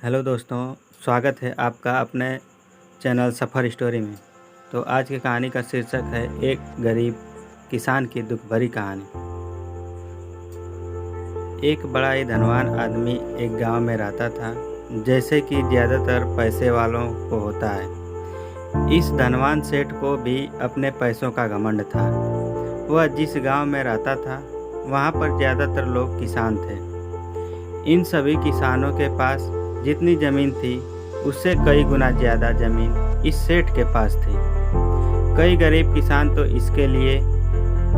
Hello दोस्तों, स्वागत है आपका अपने चैनल सफ़र स्टोरी में। तो आज की कहानी का शीर्षक है एक गरीब किसान की दुख भरी कहानी। एक बड़ा ही धनवान आदमी एक गांव में रहता था, जैसे कि ज़्यादातर पैसे वालों को होता है। इस धनवान सेठ को भी अपने पैसों का घमंड था। वह जिस गांव में रहता था वहां पर ज़्यादातर लोग किसान थे। इन सभी किसानों के पास जितनी ज़मीन थी उससे कई गुना ज़्यादा ज़मीन इस सेठ के पास थी। कई गरीब किसान तो इसके लिए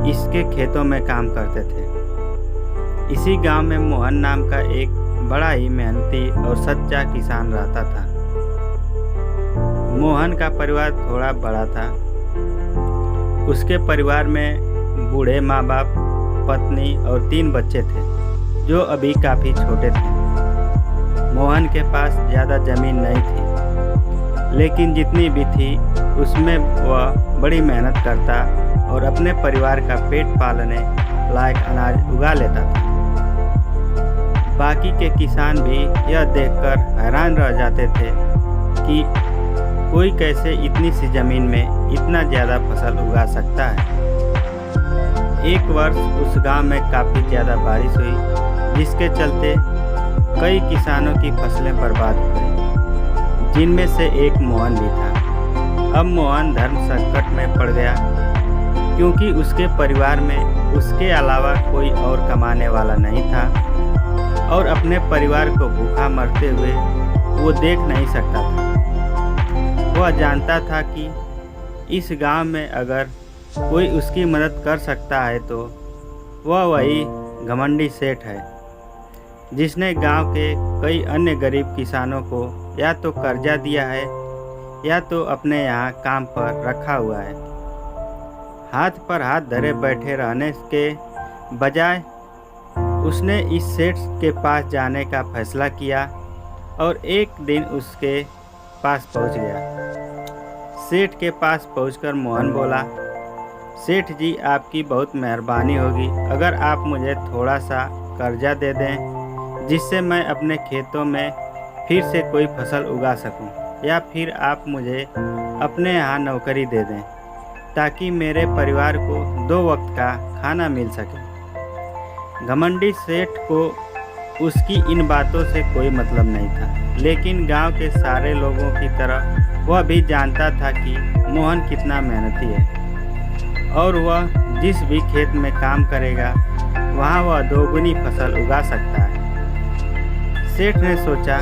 इसके खेतों में काम करते थे। इसी गांव में मोहन नाम का एक बड़ा ही मेहनती और सच्चा किसान रहता था। मोहन का परिवार थोड़ा बड़ा था। उसके परिवार में बूढ़े माँ बाप, पत्नी और 3 बच्चे थे जो अभी काफ़ी छोटे थे। मोहन के पास ज़्यादा ज़मीन नहीं थी, लेकिन जितनी भी थी उसमें वह बड़ी मेहनत करता और अपने परिवार का पेट पालने लायक अनाज उगा लेता था। बाकी के किसान भी यह देखकर हैरान रह जाते थे कि कोई कैसे इतनी सी ज़मीन में इतना ज़्यादा फसल उगा सकता है। एक वर्ष उस गांव में काफ़ी ज़्यादा बारिश हुई, जिसके चलते कई किसानों की फसलें बर्बाद हो गई, जिनमें से एक मोहन भी था। अब मोहन धर्म संकट में पड़ गया, क्योंकि उसके परिवार में उसके अलावा कोई और कमाने वाला नहीं था और अपने परिवार को भूखा मरते हुए वो देख नहीं सकता था। वह जानता था कि इस गांव में अगर कोई उसकी मदद कर सकता है तो वह वही घमंडी सेठ है, जिसने गांव के कई अन्य गरीब किसानों को या तो कर्जा दिया है या तो अपने यहाँ काम पर रखा हुआ है। हाथ पर हाथ धरे बैठे रहने के बजाय उसने इस सेठ के पास जाने का फैसला किया और एक दिन उसके पास पहुँच गया। सेठ के पास पहुंचकर मोहन बोला, सेठ जी, आपकी बहुत मेहरबानी होगी अगर आप मुझे थोड़ा सा कर्जा दे दें, जिससे मैं अपने खेतों में फिर से कोई फसल उगा सकूं, या फिर आप मुझे अपने यहाँ नौकरी दे दें ताकि मेरे परिवार को 2 वक्त का खाना मिल सके। घमंडी सेठ को उसकी इन बातों से कोई मतलब नहीं था, लेकिन गांव के सारे लोगों की तरह वह भी जानता था कि मोहन कितना मेहनती है और वह जिस भी खेत में काम करेगा वहाँ वह 2 गुनी फसल उगा सकता है। सेठ ने सोचा,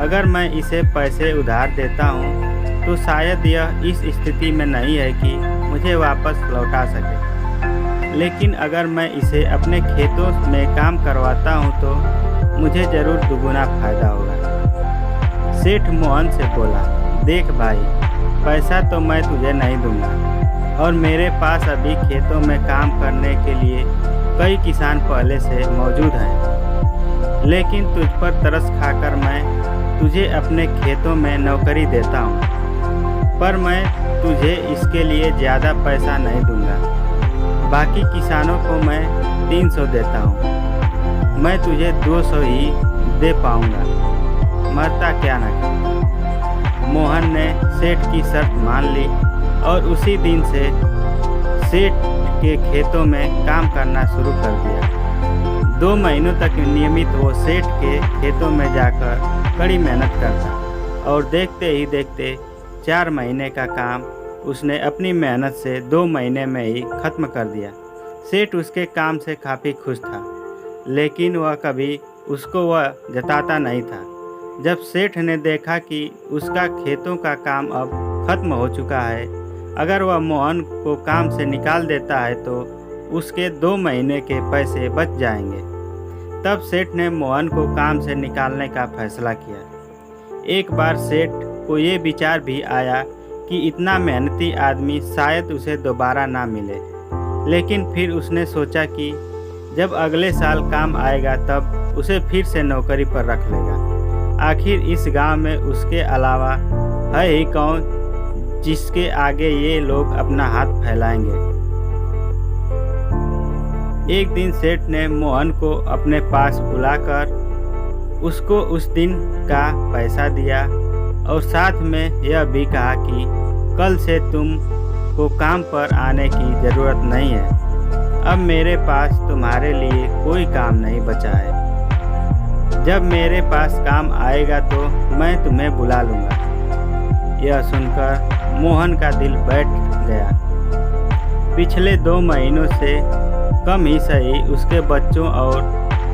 अगर मैं इसे पैसे उधार देता हूँ तो शायद यह इस स्थिति में नहीं है कि मुझे वापस लौटा सके, लेकिन अगर मैं इसे अपने खेतों में काम करवाता हूँ तो मुझे ज़रूर दुगुना फायदा होगा। सेठ मोहन से बोला, देख भाई, पैसा तो मैं तुझे नहीं दूंगा और मेरे पास अभी खेतों में काम करने के लिए कई किसान पहले से मौजूद हैं, लेकिन तुझ पर तरस खाकर मैं तुझे अपने खेतों में नौकरी देता हूँ, पर मैं तुझे इसके लिए ज़्यादा पैसा नहीं दूंगा। बाकी किसानों को मैं 300 देता हूँ, मैं तुझे 200 ही दे पाऊँगा, मरता क्या न कर। मोहन ने सेठ की शर्त मान ली और उसी दिन से सेठ के खेतों में काम करना शुरू कर दिया। 2 महीनों तक नियमित वो सेठ के खेतों में जाकर कड़ी मेहनत करता और देखते ही देखते 4 महीने का काम उसने अपनी मेहनत से 2 महीने में ही ख़त्म कर दिया। सेठ उसके काम से काफ़ी खुश था, लेकिन वह कभी उसको वह जताता नहीं था। जब सेठ ने देखा कि उसका खेतों का काम अब ख़त्म हो चुका है, अगर वह मोहन को काम से निकाल देता है तो उसके 2 महीने के पैसे बच जाएंगे। तब सेठ ने मोहन को काम से निकालने का फैसला किया। एक बार सेठ को ये विचार भी आया कि इतना मेहनती आदमी शायद उसे दोबारा ना मिले, लेकिन फिर उसने सोचा कि जब अगले साल काम आएगा तब उसे फिर से नौकरी पर रख लेगा। आखिर इस गांव में उसके अलावा है ही कौन जिसके आगे ये लोग अपना हाथ फैलाएंगे। एक दिन सेठ ने मोहन को अपने पास बुलाकर उसको उस दिन का पैसा दिया और साथ में यह भी कहा कि कल से तुम को काम पर आने की ज़रूरत नहीं है। अब मेरे पास तुम्हारे लिए कोई काम नहीं बचा है। जब मेरे पास काम आएगा तो मैं तुम्हें बुला लूँगा। यह सुनकर मोहन का दिल बैठ गया। पिछले 2 महीनों से कम ही सही उसके बच्चों और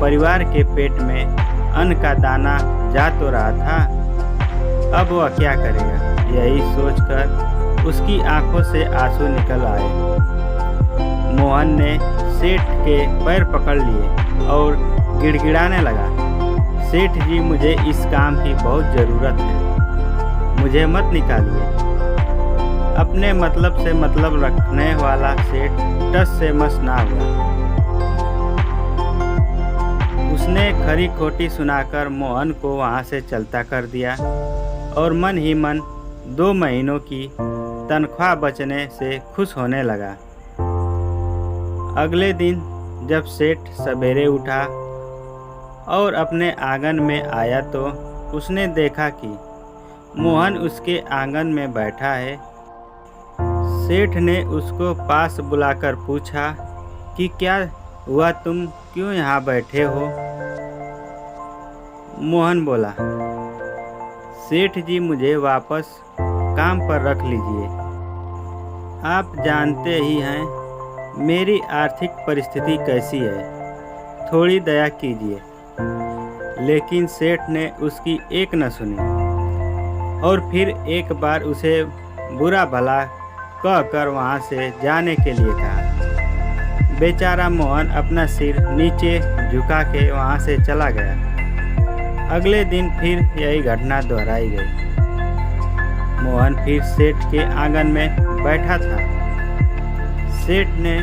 परिवार के पेट में अन्न का दाना जा तो रहा था, अब वह क्या करेगा? यही सोचकर उसकी आंखों से आंसू निकल आए। मोहन ने सेठ के पैर पकड़ लिए और गिड़गिड़ाने लगा, सेठ जी, मुझे इस काम की बहुत ज़रूरत है, मुझे मत निकालिए। अपने मतलब से मतलब रखने वाला सेठ टस से मस ना हुआ। उसने खरी खोटी सुनाकर मोहन को वहाँ से चलता कर दिया और मन ही मन 2 महीनों की तनख्वाह बचने से खुश होने लगा। अगले दिन जब सेठ सवेरे उठा और अपने आंगन में आया तो उसने देखा कि मोहन उसके आंगन में बैठा है। सेठ ने उसको पास बुलाकर पूछा कि क्या हुआ, तुम क्यों यहाँ बैठे हो? मोहन बोला, सेठ जी, मुझे वापस काम पर रख लीजिए। आप जानते ही हैं मेरी आर्थिक परिस्थिति कैसी है, थोड़ी दया कीजिए। लेकिन सेठ ने उसकी एक न सुनी और फिर एक बार उसे बुरा भला कहकर वहाँ से जाने के लिए कहा। बेचारा मोहन अपना सिर नीचे झुका के वहाँ से चला गया। अगले दिन फिर यही घटना दोहराई गई। मोहन फिर सेठ के आंगन में बैठा था। सेठ ने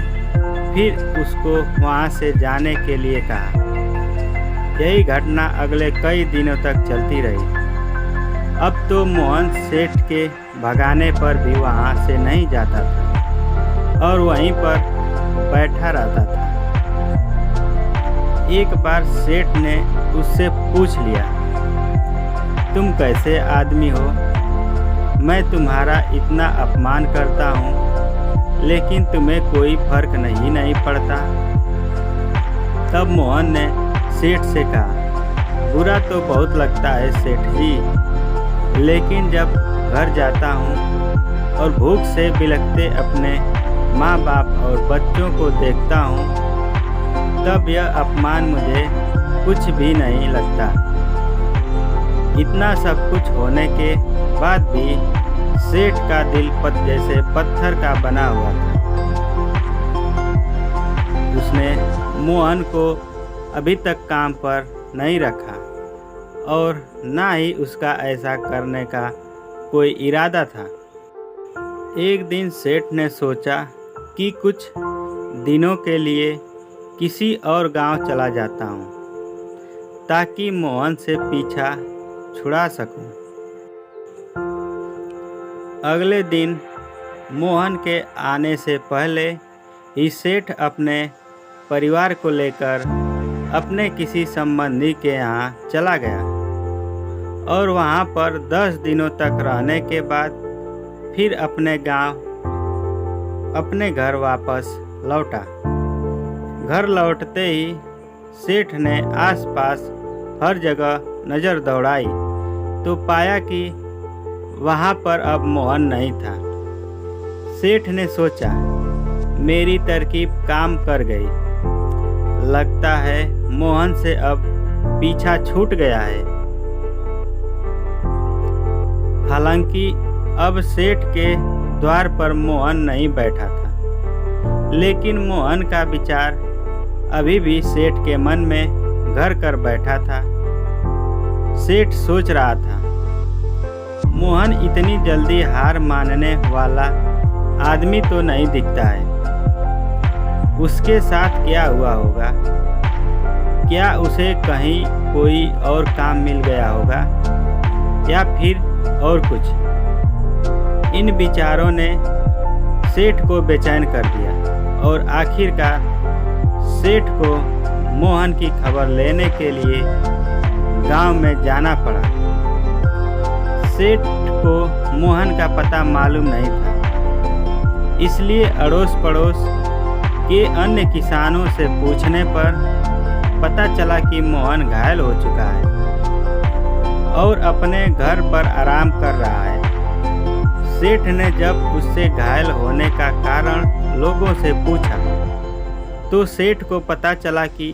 फिर उसको वहाँ से जाने के लिए कहा। यही घटना अगले कई दिनों तक चलती रही। अब तो मोहन सेठ के भगाने पर भी वहाँ से नहीं जाता था और वहीं पर बैठा रहता था। एक बार सेठ ने उससे पूछ लिया, तुम कैसे आदमी हो? मैं तुम्हारा इतना अपमान करता हूँ लेकिन तुम्हें कोई फर्क नहीं पड़ता। तब मोहन ने सेठ से कहा, बुरा तो बहुत लगता है सेठ जी, लेकिन जब घर जाता हूँ और भूख से बिलखते अपने माँ बाप और बच्चों को देखता हूँ तब यह अपमान मुझे कुछ भी नहीं लगता। इतना सब कुछ होने के बाद भी सेठ का दिल जैसे पत्थर का बना हुआ था। उसने मोहन को अभी तक काम पर नहीं रखा और ना ही उसका ऐसा करने का कोई इरादा था। एक दिन सेठ ने सोचा कि कुछ दिनों के लिए किसी और गांव चला जाता हूँ ताकि मोहन से पीछा छुड़ा सकूं। अगले दिन मोहन के आने से पहले ही सेठ अपने परिवार को लेकर अपने किसी संबंधी के यहाँ चला गया और वहाँ पर 10 दिनों तक रहने के बाद फिर अपने गांव अपने घर वापस लौटा। घर लौटते ही सेठ ने आसपास हर जगह नज़र दौड़ाई तो पाया कि वहाँ पर अब मोहन नहीं था। सेठ ने सोचा, मेरी तरकीब काम कर गई, लगता है मोहन से अब पीछा छूट गया है। हालांकि अब सेठ के द्वार पर मोहन नहीं बैठा था, लेकिन मोहन का विचार अभी भी सेठ के मन में घर कर बैठा था। सेठ सोच रहा था, मोहन इतनी जल्दी हार मानने वाला आदमी तो नहीं दिखता है। उसके साथ क्या हुआ होगा? क्या उसे कहीं कोई और काम मिल गया होगा या फिर और कुछ? इन विचारों ने सेठ को बेचैन कर दिया और आखिरकार सेठ को मोहन की खबर लेने के लिए गांव में जाना पड़ा। सेठ को मोहन का पता मालूम नहीं था, इसलिए अड़ोस पड़ोस के अन्य किसानों से पूछने पर पता चला कि मोहन घायल हो चुका है और अपने घर पर आराम कर रहा है। सेठ ने जब उससे घायल होने का कारण लोगों से पूछा तो सेठ को पता चला कि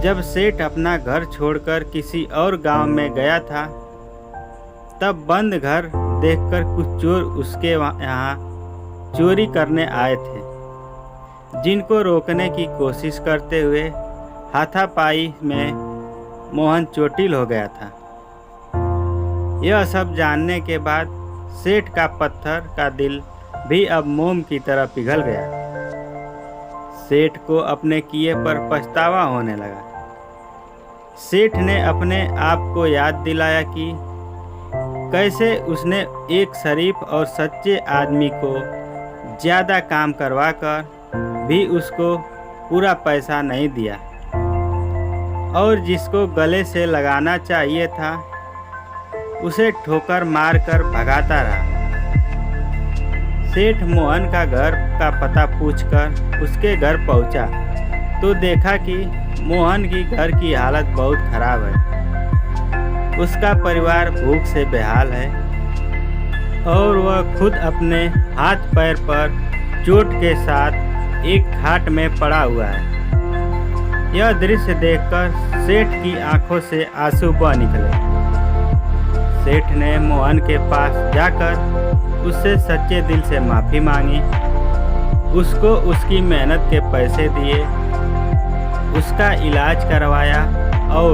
जब सेठ अपना घर छोड़कर किसी और गांव में गया था तब बंद घर देखकर कुछ चोर उसके यहाँ चोरी करने आए थे, जिनको रोकने की कोशिश करते हुए हाथापाई में मोहन चोटिल हो गया था। यह सब जानने के बाद सेठ का पत्थर का दिल भी अब मोम की तरह पिघल गया। सेठ को अपने किए पर पछतावा होने लगा। सेठ ने अपने आप को याद दिलाया कि कैसे उसने एक शरीफ और सच्चे आदमी को ज़्यादा काम करवाकर भी उसको पूरा पैसा नहीं दिया और जिसको गले से लगाना चाहिए था उसे ठोकर मारकर भगाता रहा। सेठ मोहन का घर का पता पूछकर उसके घर पहुंचा तो देखा कि मोहन की घर की हालत बहुत खराब है। उसका परिवार भूख से बेहाल है और वह खुद अपने हाथ पैर पर चोट के साथ एक खाट में पड़ा हुआ है। यह दृश्य देखकर सेठ की आंखों से आंसू बह निकले। सेठ ने मोहन के पास जाकर उससे सच्चे दिल से माफ़ी मांगी, उसको उसकी मेहनत के पैसे दिए, उसका इलाज करवाया और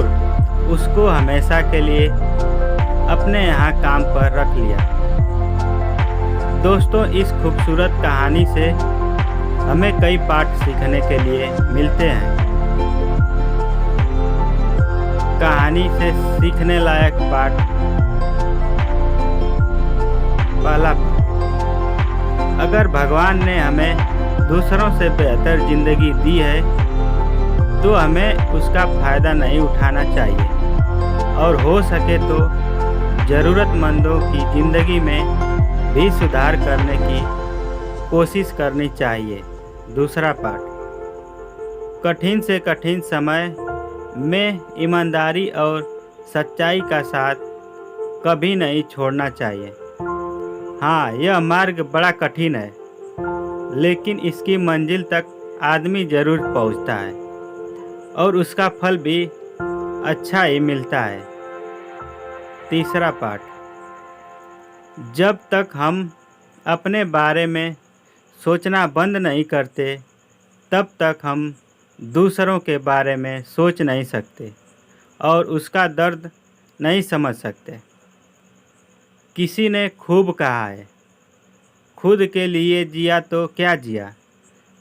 उसको हमेशा के लिए अपने यहाँ काम पर रख लिया। दोस्तों, इस खूबसूरत कहानी से हमें कई पाठ सीखने के लिए मिलते हैं। कहानी से सीखने लायक पाठ पहला, अगर भगवान ने हमें दूसरों से बेहतर ज़िंदगी दी है तो हमें उसका फ़ायदा नहीं उठाना चाहिए और हो सके तो ज़रूरतमंदों की ज़िंदगी में भी सुधार करने की कोशिश करनी चाहिए। दूसरा पाठ, कठिन से कठिन समय में ईमानदारी और सच्चाई का साथ कभी नहीं छोड़ना चाहिए। हाँ, यह मार्ग बड़ा कठिन है लेकिन इसकी मंजिल तक आदमी ज़रूर पहुंचता है और उसका फल भी अच्छा ही मिलता है। तीसरा पाठ, जब तक हम अपने बारे में सोचना बंद नहीं करते तब तक हम दूसरों के बारे में सोच नहीं सकते और उसका दर्द नहीं समझ सकते। किसी ने खूब कहा है, खुद के लिए जिया तो क्या जिया,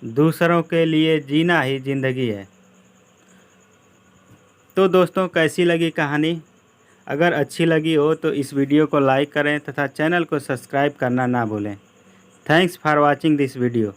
दूसरों के लिए जीना ही ज़िंदगी है। तो दोस्तों, कैसी लगी कहानी? अगर अच्छी लगी हो तो इस वीडियो को लाइक करें तथा चैनल को सब्सक्राइब करना ना भूलें। Thanks for watching this video.